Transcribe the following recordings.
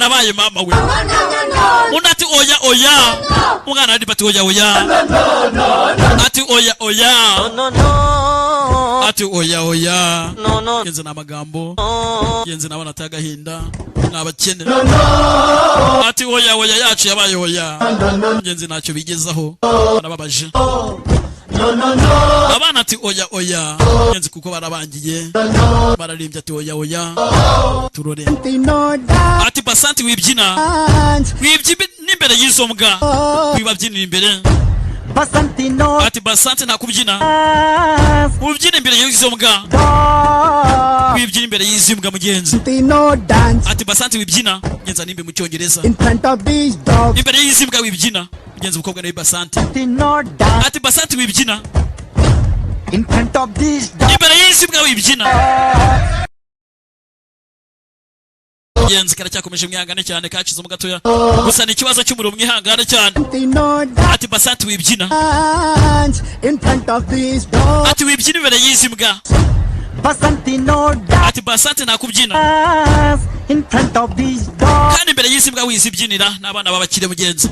karabaye mama we unati oya oya umwana ari bati oya oya ati oya oya ati oya oya yenze namagambo yenze nabana tagahinda nabakene ati oya oya yacu yabaye oya yenze ntacyo bigezaho barababaje abana ati oya oya yenze kuko barabangiye bararimbye ati oya oya turore ati basanti wibyina n'imbere y'izo mbwa wibabyinira imbere ati basanti ntakubyina ubyina imbere y'izo mbwa wibyina imbere y'izi mbwa mugenzi ati basanti wibyina ngenza nimbe mu cyongereza imbere y'izi mbwa wibyina mugenzi umukobwa nawe basanti ati basanti wibyina imbere y'izi mbwa wibyina mugenzi karacyakomeje mwihangane cyane kacize mu gatoya gusa ni ikibazo cy'umuriro mwihangane cyane ati basanti wibyina ati wibyina imbere y'izi mbwa ati basanti nakubyina kandi imbere y'izi mbwa wizibyinira n'abana babakire mugenzi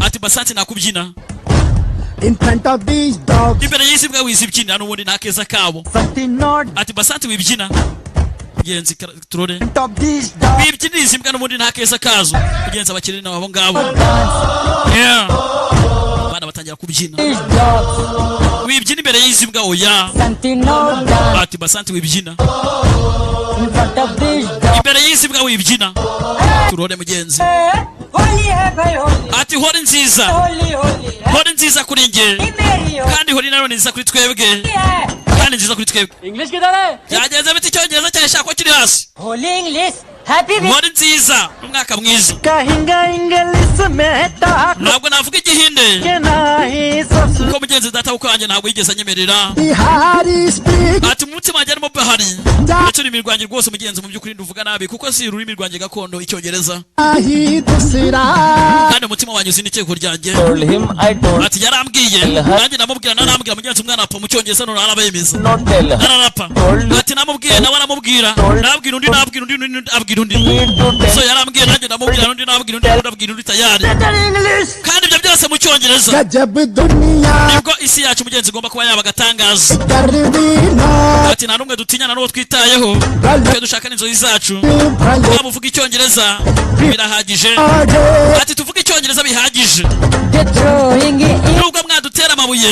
ati basanti nakubyina imbere y'izi mbwa wizibyinira n'ubundi ntakeza kabo ati basanti wibyina mugenzi turore wibyinira izi mbwa n'ubundi ntakeza kazo mugenzi abakire n'abo ngabo abana batangira kubyina wibyina imbere y'izi mbwa oya ati basanti wibyina imbere y'izi mbwa wibyina turore mugenzi ati hori nziza kuri nge kandi hori nanone nziza kuri twebwe kandi nziza kuri twebwe English kidare byageze biti cyongereza cyashaka kiri hasi Holy English Happy hori nziza umwaka mwiza kahinga English meta ntabwo navuga igihinde ko mugenzi data uko wanjye ntabwo yigeze anyemerera ati umutima wanjye arimo bahari ndetse ururimi rwanjye rwose mugenzi mu by'ukuri nduvuga nabi kuko si ururimi rwanjye gakondo icyongereza kandi umutima wanjye uzi n'iteko ryanjye ati yarambwiye nanjye namubwira narambwira mugenzi umwana apfa mu cyongereza none arabemeza ararapa ati namubwiye nawe aramubwira nabwira undi abwira undi so yarambwiye nanjye namubwira undi nabwira undi abwira undi tayari kandi ibyo byose mu cyongereza nibwo isi yacu mugenzi igomba kuba yaba agatangaza ati nta n'umwe dutinyana n'uwo twitayeho twe dushaka n'inzozi zacu waba uvuga icyongereza birahagije ati tuvuge icyongereza bihagije nubwo mwadutera amabuye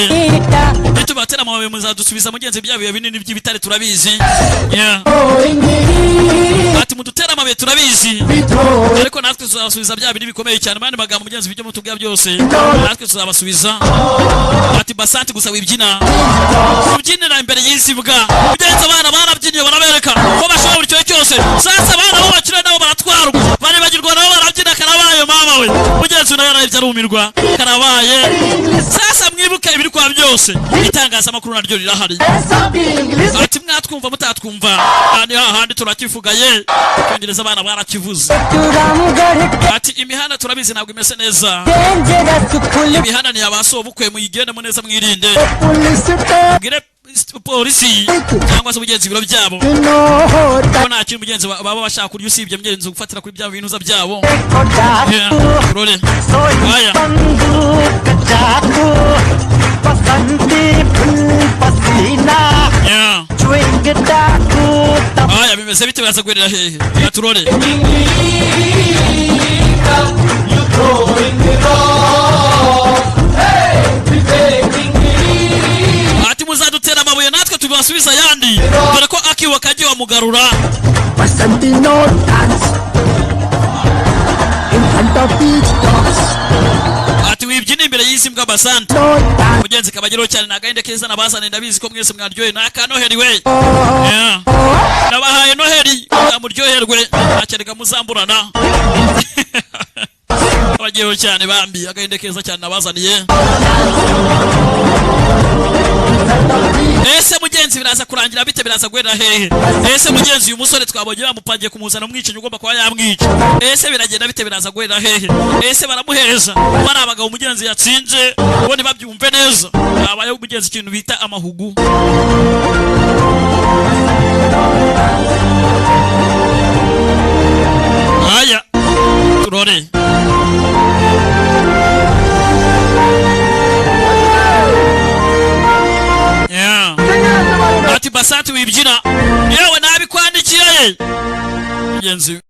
nitubatera amabuye muzadusubiza mugenzi bya bihe binini by'ibitare turabizi ati mudutera amabuye turabizi ariko natwe tuzabasubiza bya binini bikomeye cyane mandi magambo mugenzi bijye mutubwira byose natwe tuzabasubiza ati basanti gusa wibyina ubyinira imbere y'izi mbwa mugenzi abana barabyiniye barabereka ko bashobora buri cyohe cyose sasa abana bo bakire nabo baratwarwa baribagirwa nabo barabyina karabaye mama we mugenzi nawe yarayibye arumirwa karabaye sasa mwibuke ibiri kwa byose itangazamakuru naryo rirahari ati mwatwumva mutatwumva kandi hahandi turakivugaye icyongereza abana barakivuze ati imihanda turabizi ntabwo imeze neza imihanda ni abaso bukwe muyigendemo neza mwirinde bwire polisi cyangwa se mugenzi ibiro byabo ko nta kintu mugenzi baba bashaka kurya usibye mugenzi gufatira kuri bya binuza byabo rore aya aya bimeze bite biraza guherera hehe turore ati muzadutera amabuye natwe tubasubiza yandi dore ko akiwa kagiye wamugarura ati wibyina imbere y'isi mbwa basante mugenzi kabageraho cyane nagahinde keza nabazane ndabizi ko mwese mwaryohe naka noheri we nabahaye noheri muryoherwe akereka muzamburana abagiyeho cyane bambi agahinde keza cyane nabazaniye ese mugenzi biraza kurangira bite biraza guherera hehe ese mugenzi uyu musore twabonye bamupangiye kumuzana umwicanyi ugomba kuba yamwica ese biragenda bite biraza guherera hehe ese baramuheza bari abagabo umugenzi yatsinze ubundi babyumve neza abayeho umugenzi ikintu bita amahugu aya dore ati Basante wibyina yewe nabikwandikiye mugenzi